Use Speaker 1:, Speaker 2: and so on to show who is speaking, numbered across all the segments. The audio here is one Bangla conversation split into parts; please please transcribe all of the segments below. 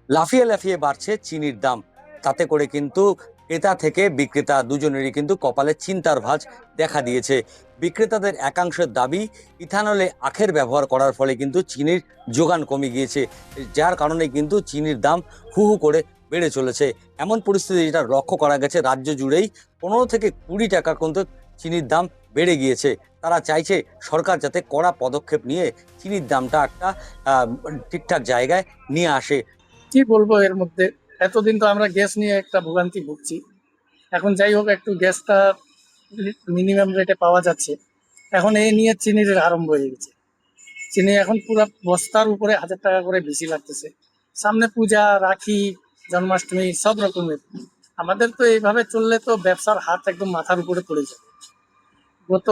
Speaker 1: লাফিয়ে লাফিয়ে বাড়ছে চিনির দাম। তাতে করে কিন্তু ক্রেতা থেকে বিক্রেতা দুজনেরই কিন্তু কপালে চিন্তার ভাঁজ দেখা দিয়েছে। বিক্রেতাদের একাংশের দাবি, ইথানলে আখের ব্যবহার করার ফলে কিন্তু চিনির যোগান কমে গিয়েছে, যার কারণে কিন্তু চিনির দাম হু হু করে বেড়ে চলেছে। এমন পরিস্থিতি যেটা লক্ষ্য করা গেছে রাজ্য জুড়েই, 15 থেকে 20 টাকা কিন্তু চিনির দাম বেড়ে গিয়েছে। তারা চাইছে সরকার যাতে কড়া পদক্ষেপ নিয়ে চিনির দামটা একটা ঠিকঠাক জায়গায় নিয়ে আসে।
Speaker 2: কি বলবো এর মধ্যে, এতদিন তো আমরা গ্যাস নিয়ে একটা ভোগান্তি ভুগছি। এখন যাই হোক, একটু গ্যাসটা মিনিমাম রেটে পাওয়া যাচ্ছে। এখন এই নিয়ে চিনির আরম্ভ হয়ে গেছে। চিনি এখন পুরো বস্তার উপরে 1000 টাকা করে বেশি লাগতেছে। সামনে পূজা, রাখি, জন্মাষ্টমী সব রকমের। আমাদের তো এইভাবে চললে তো ব্যবসার হাত একদম মাথার উপরে পড়ে যাবে। গত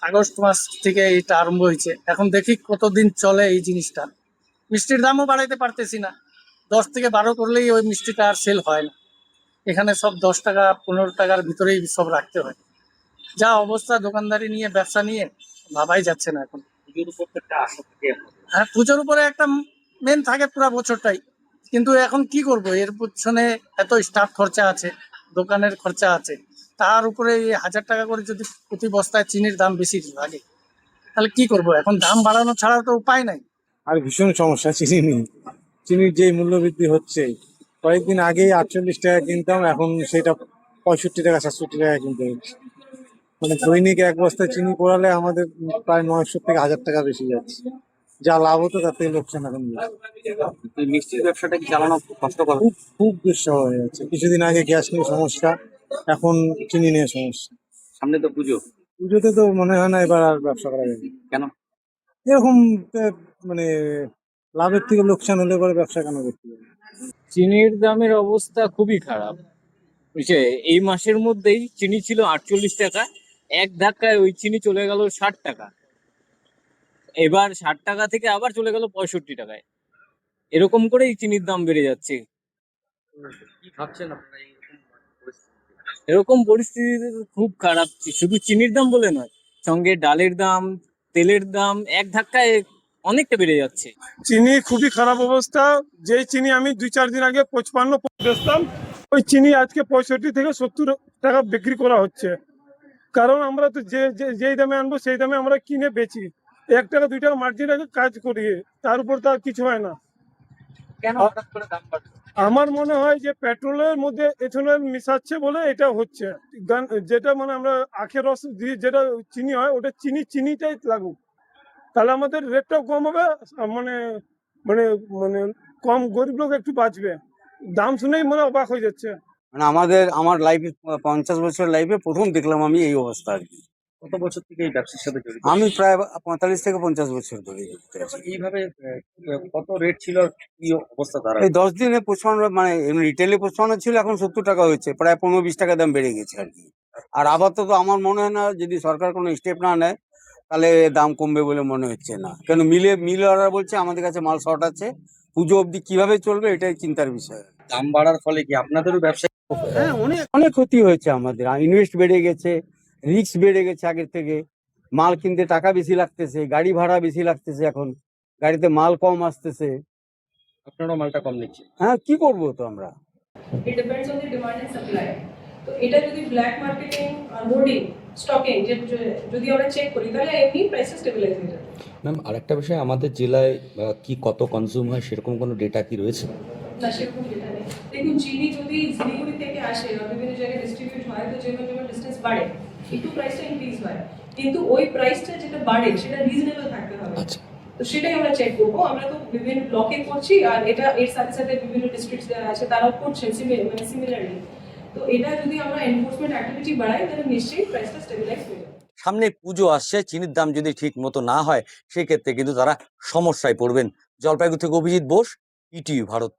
Speaker 2: আগস্ট মাস থেকে এটা আরম্ভ হয়েছে, এখন দেখি কতদিন চলে এই জিনিসটা। মিষ্টির দামও বাড়াইতে পারতেছি না। 10 থেকে 12 করলেই ওই মিষ্টিটা আর সেল হয় না। এখানে সব 10 টাকা 15 টাকার ভিতরেই সব রাখতে হয়। যা অবস্থা দোকানদারি নিয়ে, ব্যবসা নিয়ে, ভাবাই যাচ্ছে না এখন। হ্যাঁ, পুজোর উপরে একটা মেন থাকে পুরো বছরটাই। কিন্তু এখন কি করব, এর পিছনে এত স্টাফ খরচা আছে, দোকানের খরচা আছে, তার উপরে এই 1000 টাকা করে যদি প্রতি বস্তায় চিনির দাম বেশি লাগে, তাহলে কি করব? এখন দাম বাড়ানো ছাড়া তো উপায় নাই।
Speaker 3: আর ভীষণ সমস্যা চিনি নিয়ে। চিনির যে মূল্য বৃদ্ধি হচ্ছে, কয়েকদিন আগেই 48 টাকা কিনতাম, এখন সেটা 65 টাকা 67 টাকা কিনতে হচ্ছে। মানে দৈনিক এক বস্তা চিনি পোড়ালে আমাদের প্রায় 900 থেকে 1000 টাকা বেশি যাচ্ছে। যা লাভ হতো তার থেকে লোকসান এখন বেশি।
Speaker 1: মিষ্টির ব্যবসাটা কি চালানো খুব কষ্টকর?
Speaker 3: খুব খুব দুঃসহ হয়ে যাচ্ছে। কিছুদিন আগে গ্যাস নিয়ে সমস্যা, এখন চিনি নিয়ে সমস্যা।
Speaker 1: সামনে তো পুজো।
Speaker 3: পুজোতে তো মনে হয় না এবার আর ব্যবসা করা যাবে।
Speaker 1: কেন?
Speaker 3: এরকম মানে লাভের থেকে লোকসান হলে পরে ব্যবসা কেন করতে যাবে?
Speaker 4: চিনির দামের অবস্থা খুবই খারাপ। বুঝছে, এই মাসের মধ্যেই চিনি ছিল 48 টাকা, এক ধাক্কায় ওই চিনি চলে গেল 60 টাকা। এবার 60 টাকা থেকে আবার চলে গেল 65 টাকায়। এরকম করেই চিনির দাম বেড়ে যাচ্ছে।
Speaker 1: কি ভাবছেন আপনারা
Speaker 4: এরকম পরিস্থিতিতে তো খুব খারাপ। শুধু চিনির দাম বলে নয়, সঙ্গে ডালের দাম, তেলের দাম এক ধাক্কায় অনেকটা বেড়ে যাচ্ছে।
Speaker 5: চিনি খুবই খারাপ অবস্থা। যেই চিনি আমি 2-4 দিন আগে 55 বেচতাম, ওই চিনি আজকে 65 থেকে 70 টাকা বিক্রি করা হচ্ছে। কারণ আমরা তো যেই দামে আনবো সেই দামে আমরা কিনে বেচি। 1 টাকা 2 টাকা মার্জিন রেখে কাজ করি, তার উপর তার কিছু হয় না।
Speaker 1: কেন হঠাৎ করে দাম বাড়ছে?
Speaker 5: আমার মনে হয় যে পেট্রোলের মধ্যে এথনল মিশাচ্ছে বলে এটা হচ্ছে। যেটা মানে আমরা আখের রস দিয়ে যেটা চিনি হয়, ওটা চিনিটাই লাগুক, তাহলে আমাদের রেটটাও কম হবে। মানে মানে মানে কম গরিব লোক একটু বাঁচবে। দাম শুনেই মনে অবাক হয়ে যাচ্ছে।
Speaker 6: মানে আমার লাইফে 50 বছর লাইফে প্রথম দেখলাম আমি এই অবস্থা আর কি।
Speaker 1: কত বছর থেকে এই ব্যবসার সাথে জড়িত?
Speaker 6: আমি প্রায় 45 থেকে 50 বছর ধরে যুক্ত আছি।
Speaker 1: এইভাবে কত রেট ছিল, কি অবস্থা দাঁড়ায়?
Speaker 6: এই 10 দিনে 55, মানে রিটেলে 55 ছিল, এখন 70 টাকা হয়েছে, প্রায় 15-20 টাকা দাম বেড়ে গেছে আর কি। আর আপাতত আমার মনে হয় না, যদি সরকার কোনো স্টেপ না নেয় তাহলে দাম কমবে বলে মনে হচ্ছে না। কেন মিলওয়ালা বলছে আমাদের কাছে মাল শর্ট আছে, পুজো অবধি কিভাবে চলবে এটাই চিন্তার বিষয়।
Speaker 1: দাম বাড়ার ফলে কি আপনাদেরও ব্যবসা?
Speaker 6: হ্যাঁ, অনেক অনেক ক্ষতি হয়েছে আমাদের। ইনভেস্ট বেড়ে গেছে, রিস্ক বেড়ে গেছে আগের থেকে। মাল কিনতে টাকা বেশি লাগতেছে, গাড়ি ভাড়া বেশি লাগতেছে, এখন গাড়িতে মাল কম আসতেছে।
Speaker 1: আপনারাও মালটা কম নিচ্ছে?
Speaker 6: হ্যাঁ, কি করবো তো আমরা।
Speaker 7: It depends on the demand and supply. তো এটা যদি ব্ল্যাক মার্কেটিং আর হোর্ডিং স্টকিং যদি আমরা চেক করি, তাহলে এমনি প্রাইসটা স্টেবিলাইজ হয়ে যাবে।
Speaker 8: ম্যাম, আরেকটা বিষয়, আমাদের জেলায় কি কত কনজিউম হয় সেরকম কোনো ডেটা কি রয়েছে?
Speaker 7: না, সেরকম ডেটা নেই। দেখুন, চিনি যদি শিলিগুড়ি থেকে আসে বা বিভিন্ন জায়গায় ডিস্ট্রিবিউট হয়, তো যেমন যেমন ডিস্টেন্স বাড়ে একটু প্রাইসটা ইনক্রিজ হয়, কিন্তু ওই প্রাইসটা যেটা বাড়ে সেটা রিজনেবল থাকতে হবে।
Speaker 8: আচ্ছা,
Speaker 7: তো সেটাই আমরা চেক করবো। আমরা তো বিভিন্ন ব্লকে করছি, আর এটা এর সাথে সাথে বিভিন্ন ডিস্ট্রিক্ট যারা আছে তারাও করছেন সিমিলারলি। তো এটা যদি আমরা এনফোর্সমেন্ট অ্যাক্টিভিটি বাড়াই, তাহলে নিশ্চয়ই প্রাইসটা স্টেবিলাইজ হয়ে যাবে।
Speaker 1: সামনে পুজো আসছে, চিনির দাম যদি ঠিক মতো না হয় সেক্ষেত্রে কিন্তু তারা সমস্যায় পড়বেন। জলপাইগুড়ি থেকে অভিজিৎ বোস, ইটিভি ভারত।